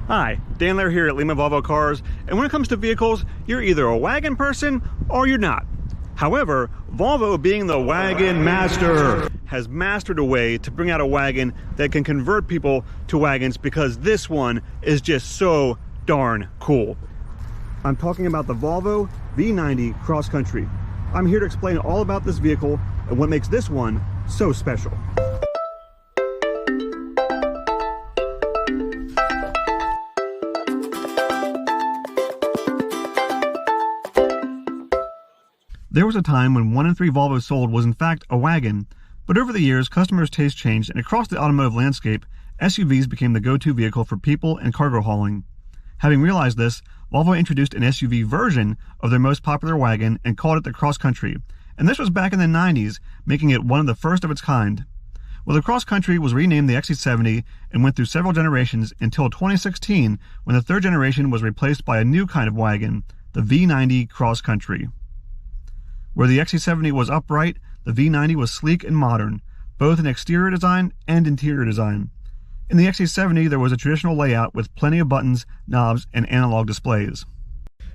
Hi, Dan Lair here at Lehman Volvo Cars, and when it comes to vehicles, you're either a wagon person or you're not. However, Volvo, being the wagon master, has mastered a way to bring out a wagon that can convert people to wagons, because this one is just so darn cool. I'm talking about the Volvo V90 Cross Country. I'm here to explain all about this vehicle and what makes this one so special. There was a time when 1 in 3 Volvos sold was in fact a wagon, but over the years, customers' taste changed, and across the automotive landscape, SUVs became the go-to vehicle for people and cargo hauling. Having realized this, Volvo introduced an SUV version of their most popular wagon and called it the Cross Country, and this was back in the 90s, making it one of the first of its kind. Well, the Cross Country was renamed the XC70 and went through several generations until 2016, when the third generation was replaced by a new kind of wagon, the V90 Cross Country. Where the XC70 was upright, the V90 was sleek and modern, both in exterior design and interior design. In the XC70, there was a traditional layout with plenty of buttons, knobs, and analog displays.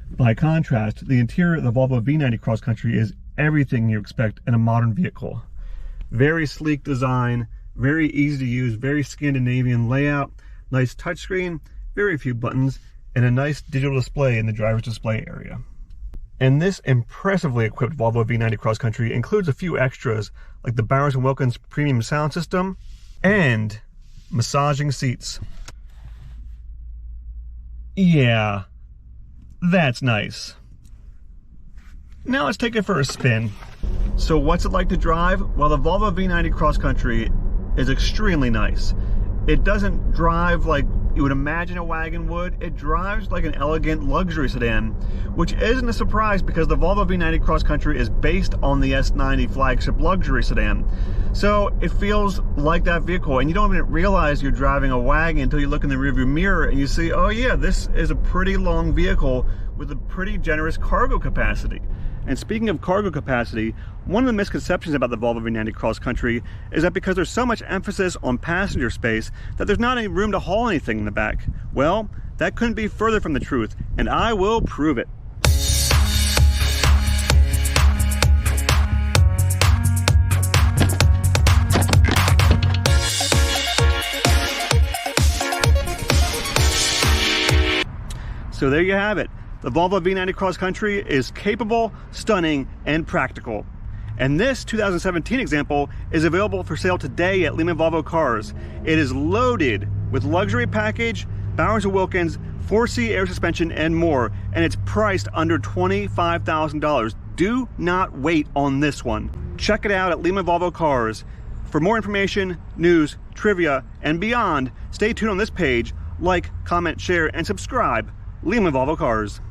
By contrast, the interior of the Volvo V90 Cross Country is everything you expect in a modern vehicle. Very sleek design, very easy to use, very Scandinavian layout, nice touchscreen, very few buttons, and a nice digital display in the driver's display area. And this impressively equipped Volvo V90 Cross Country includes a few extras like the Bowers & Wilkins premium sound system and massaging seats. Yeah, that's nice. Now let's take it for a spin. So what's it like to drive? Well, the Volvo V90 Cross Country is extremely nice. It doesn't drive like you would imagine a wagon would. It drives like an elegant luxury sedan, which isn't a surprise because the Volvo V90 Cross Country is based on the S90 flagship luxury sedan. So it feels like that vehicle, and you don't even realize you're driving a wagon until you look in the rearview mirror and you see, oh yeah, this is a pretty long vehicle with a pretty generous cargo capacity. And speaking of cargo capacity, one of the misconceptions about the Volvo V90 Cross Country is that because there's so much emphasis on passenger space that there's not any room to haul anything in the back. Well, that couldn't be further from the truth, and I will prove it. So there you have it. The Volvo V90 Cross Country is capable, stunning, and practical. And this 2017 example is available for sale today at Lehman Volvo Cars. It is loaded with luxury package, Bowers & Wilkins, 4C air suspension, and more, and it's priced under $25,000. Do not wait on this one. Check it out at Lehman Volvo Cars. For more information, news, trivia, and beyond, stay tuned on this page. Like, comment, share, and subscribe. Lehman Volvo Cars.